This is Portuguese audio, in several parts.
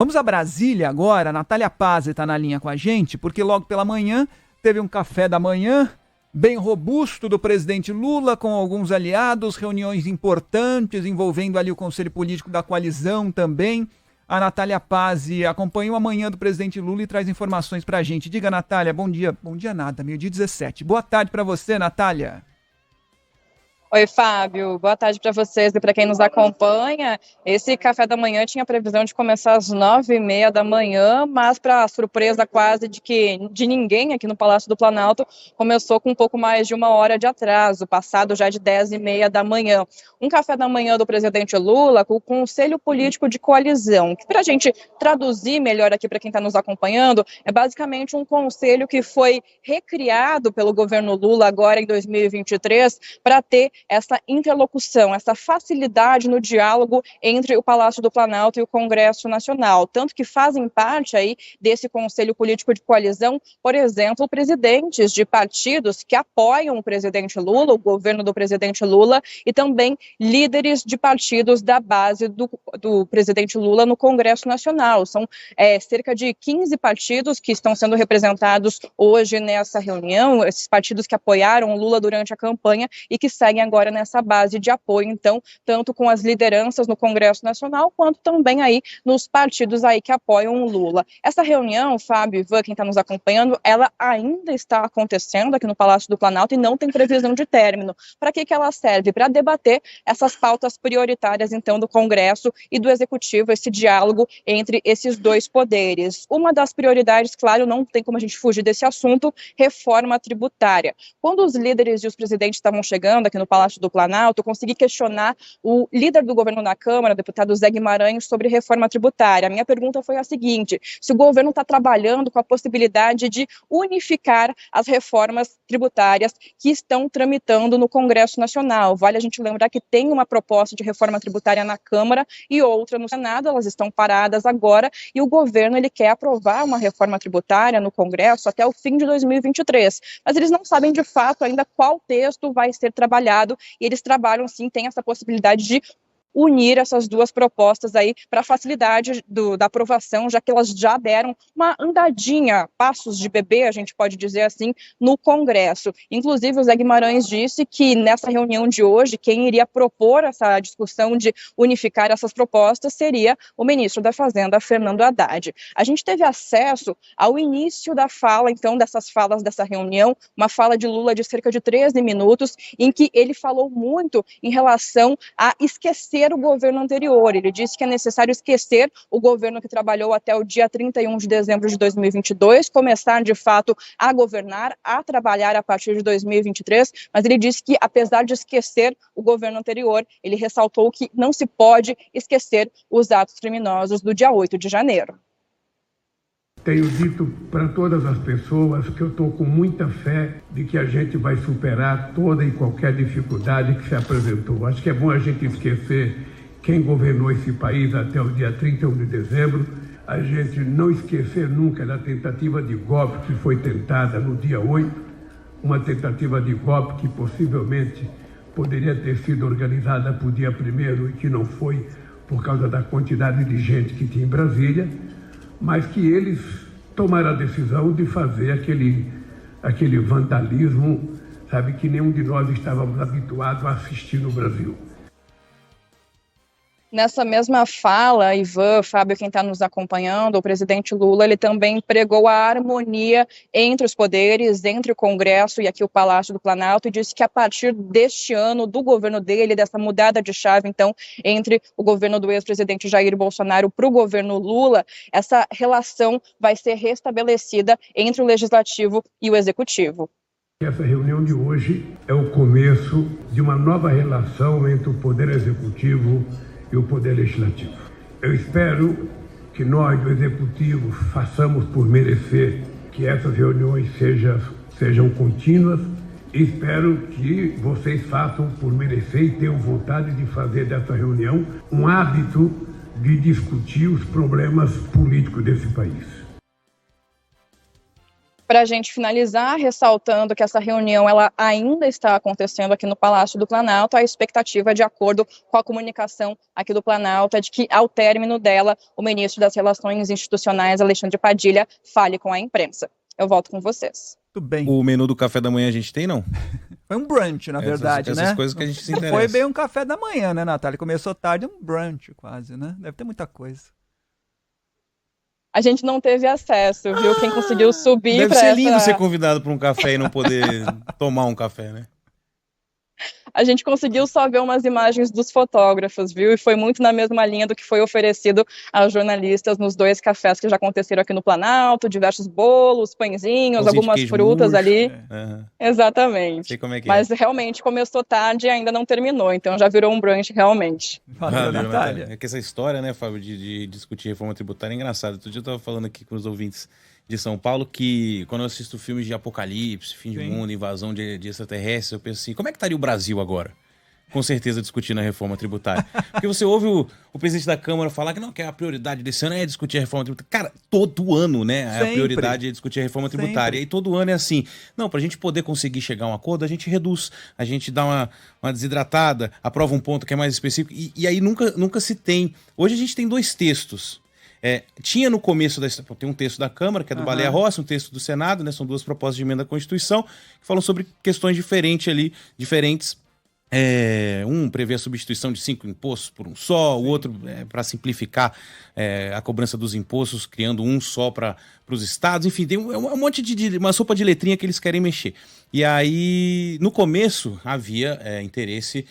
Vamos a Brasília agora. A Natália Paz está na linha com a gente, porque logo pela manhã teve um café da manhã bem robusto do presidente Lula com alguns aliados, reuniões importantes envolvendo ali o Conselho Político da Coalizão também. A Natália Paz acompanha a manhã do presidente Lula e traz informações pra gente. Diga, Natália, bom dia. Bom dia nada, meio-dia 17. Boa tarde pra você, Natália. Oi, Fábio. Boa tarde para vocês e para quem nos acompanha. Esse café da manhã tinha previsão de começar às 9h30 da manhã, mas para surpresa quase de ninguém aqui no Palácio do Planalto, começou com um pouco mais de 1 hora de atraso, passado já de 10h30 da manhã. Um café da manhã do presidente Lula com o Conselho Político de Coalizão, que para a gente traduzir melhor aqui para quem está nos acompanhando, é basicamente um conselho que foi recriado pelo governo Lula agora em 2023 para ter essa interlocução, essa facilidade no diálogo entre o Palácio do Planalto e o Congresso Nacional, tanto que fazem parte aí desse Conselho Político de Coalizão, por exemplo, presidentes de partidos que apoiam o presidente Lula, o governo do presidente Lula, e também líderes de partidos da base do presidente Lula no Congresso Nacional. São cerca de 15 partidos que estão sendo representados hoje nessa reunião, esses partidos que apoiaram o Lula durante a campanha e que seguem agora nessa base de apoio, então, tanto com as lideranças no Congresso Nacional, quanto também aí nos partidos aí que apoiam o Lula. Essa reunião, Fábio, Ivan, quem está nos acompanhando, ela ainda está acontecendo aqui no Palácio do Planalto e não tem previsão de término. Para que ela serve? Para debater essas pautas prioritárias, então, do Congresso e do Executivo, esse diálogo entre esses dois poderes. Uma das prioridades, claro, não tem como a gente fugir desse assunto, reforma tributária. Quando os líderes e os presidentes estavam chegando aqui no Palácio do Planalto, eu consegui questionar o líder do governo na Câmara, o deputado Zé Guimarães, sobre reforma tributária. A minha pergunta foi a seguinte: se o governo está trabalhando com a possibilidade de unificar as reformas tributárias que estão tramitando no Congresso Nacional. Vale a gente lembrar que tem uma proposta de reforma tributária na Câmara e outra no Senado, elas estão paradas agora, e o governo ele quer aprovar uma reforma tributária no Congresso até o fim de 2023. Mas eles não sabem de fato ainda qual texto vai ser trabalhado, e eles trabalham sim, tem essa possibilidade de unir essas duas propostas aí para facilidade da aprovação, já que elas já deram uma andadinha, passos de bebê, a gente pode dizer assim, no Congresso. Inclusive, o Zé Guimarães disse que nessa reunião de hoje, quem iria propor essa discussão de unificar essas propostas seria o ministro da Fazenda, Fernando Haddad. A gente teve acesso ao início da fala, então, dessas falas dessa reunião, uma fala de Lula de cerca de 13 minutos, em que ele falou muito em relação a esquecer o governo anterior. Ele disse que é necessário esquecer o governo que trabalhou até o dia 31 de dezembro de 2022, começar de fato a governar, a trabalhar a partir de 2023, mas ele disse que apesar de esquecer o governo anterior, ele ressaltou que não se pode esquecer os atos criminosos do dia 8 de janeiro. Tenho dito para todas as pessoas que eu estou com muita fé de que a gente vai superar toda e qualquer dificuldade que se apresentou. Acho que é bom a gente esquecer quem governou esse país até o dia 31 de dezembro, a gente não esquecer nunca da tentativa de golpe que foi tentada no dia 8, uma tentativa de golpe que possivelmente poderia ter sido organizada para o dia 1º e que não foi por causa da quantidade de gente que tinha em Brasília, mas que eles tomaram a decisão de fazer aquele vandalismo, sabe, que nenhum de nós estávamos habituados a assistir no Brasil. Nessa mesma fala, Ivan, Fábio, quem está nos acompanhando, o presidente Lula, ele também pregou a harmonia entre os poderes, entre o Congresso e aqui o Palácio do Planalto, e disse que a partir deste ano, do governo dele, dessa mudada de chave, então, entre o governo do ex-presidente Jair Bolsonaro para o governo Lula, essa relação vai ser restabelecida entre o Legislativo e o Executivo. Essa reunião de hoje é o começo de uma nova relação entre o Poder Executivo e o Poder Legislativo. Eu espero que nós, do Executivo, façamos por merecer que essas reuniões sejam contínuas, e espero que vocês façam por merecer e tenham vontade de fazer dessa reunião um hábito de discutir os problemas políticos desse país. Para a gente finalizar, ressaltando que essa reunião ela ainda está acontecendo aqui no Palácio do Planalto, a expectativa, de acordo com a comunicação aqui do Planalto, é de que, ao término dela, o ministro das Relações Institucionais, Alexandre Padilha, fale com a imprensa. Eu volto com vocês. Tudo bem. O menu do café da manhã a gente tem, não? Foi um brunch, na verdade, né? Essas coisas que a gente se interessa. Foi bem um café da manhã, né, Natália? Começou tarde, um brunch quase, né? Deve ter muita coisa. A gente não teve acesso, viu? Quem conseguiu subir Deve para ser lindo ser convidado para um café e não poder tomar um café, né? A gente conseguiu só ver umas imagens dos fotógrafos, viu? E foi muito na mesma linha do que foi oferecido aos jornalistas nos 2 cafés que já aconteceram aqui no Planalto, diversos bolos, pãezinhos, algumas frutas ali. Uhum. Exatamente. Sei como é que Mas realmente começou tarde e ainda não terminou, então já virou um brunch realmente. Valeu, Natália. É que essa história, né, Fábio, de discutir reforma tributária é engraçada. Outro dia eu tava falando aqui com os ouvintes de São Paulo que, quando eu assisto filmes de apocalipse, fim de mundo, invasão de extraterrestres, eu penso assim, como é que estaria o Brasil agora? Com certeza discutindo a reforma tributária. Porque você ouve o presidente da Câmara falar que não, que a prioridade desse ano é discutir a reforma tributária. Cara, todo ano, né? Sempre. A prioridade é discutir a reforma tributária. Sempre. E todo ano é assim. Não, pra gente poder conseguir chegar a um acordo, a gente reduz. A gente dá uma desidratada, aprova um ponto que é mais específico. E aí nunca se tem. Hoje a gente tem 2 textos. Tinha no começo tem um texto da Câmara, que é do Baleia Rossi, um texto do Senado, né? São 2 propostas de emenda à Constituição, que falam sobre questões diferentes. Um prevê a substituição de 5 impostos por um só, o outro para simplificar a cobrança dos impostos, criando um só para os estados. Enfim, tem um monte uma sopa de letrinha que eles querem mexer. E aí, no começo, havia interesse,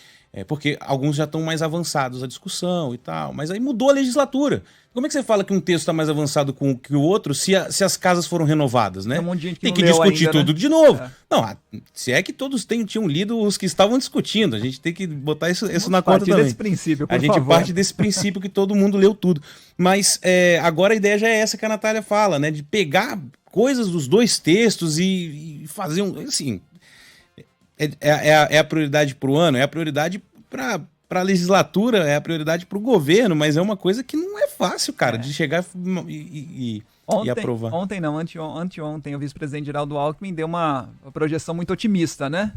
porque alguns já estão mais avançados a discussão e tal, mas aí mudou a legislatura. Como é que você fala que um texto está mais avançado que o outro se as casas foram renovadas, né? Tem um monte de gente que tem não que leu discutir ainda, tudo né? de novo. Não, se é que todos tinham lido os que estavam discutindo. A gente tem que botar isso na conta também. Desse princípio, por a gente favor. parte desse princípio que todo mundo leu tudo. Mas agora a ideia já é essa que a Natália fala, né? De pegar coisas dos 2 textos e fazer assim... É a prioridade para o ano, é a prioridade para a legislatura, é a prioridade para o governo, mas é uma coisa que não é fácil, cara, de chegar e aprovar. Anteontem, o vice-presidente Geraldo Alckmin deu uma projeção muito otimista, né?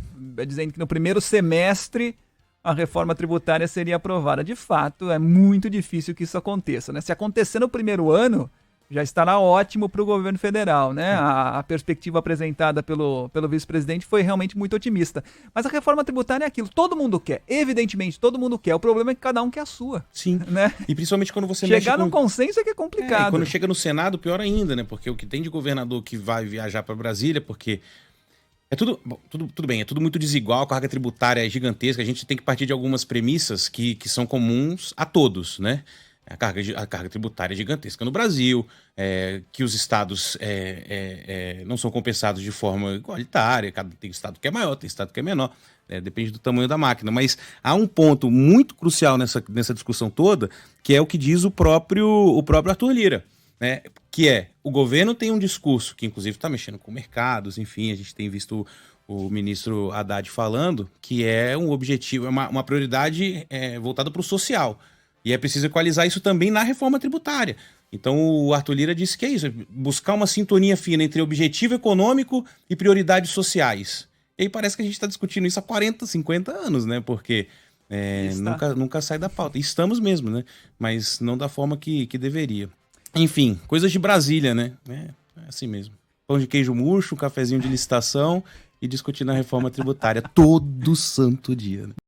Dizendo que no primeiro semestre a reforma tributária seria aprovada. De fato, é muito difícil que isso aconteça, né? Se acontecer no primeiro ano, já estará ótimo para o governo federal, né? A perspectiva apresentada pelo vice-presidente foi realmente muito otimista. Mas a reforma tributária é aquilo, todo mundo quer, evidentemente, todo mundo quer. O problema é que cada um quer a sua. Sim, né? E principalmente quando você chegar num consenso é que é complicado. E quando chega no Senado, pior ainda, né? Porque o que tem de governador que vai viajar para Brasília, porque tudo bem, é tudo muito desigual, a carga tributária é gigantesca, a gente tem que partir de algumas premissas que são comuns a todos, né? A carga tributária é gigantesca no Brasil, que os estados não são compensados de forma igualitária, tem estado que é maior, tem estado que é menor, depende do tamanho da máquina. Mas há um ponto muito crucial nessa discussão toda, que é o que diz o próprio Arthur Lira, né? Que o governo tem um discurso que inclusive está mexendo com mercados, enfim, a gente tem visto o ministro Haddad falando, que é um objetivo, uma prioridade voltada para o social. E é preciso equalizar isso também na reforma tributária. Então o Arthur Lira disse que é isso, buscar uma sintonia fina entre objetivo econômico e prioridades sociais. E aí parece que a gente está discutindo isso há 40, 50 anos, né? Porque nunca sai da pauta. E estamos mesmo, né? Mas não da forma que deveria. Enfim, coisas de Brasília, né? É assim mesmo. Pão de queijo murcho, um cafezinho de licitação e discutindo a reforma tributária todo santo dia, né?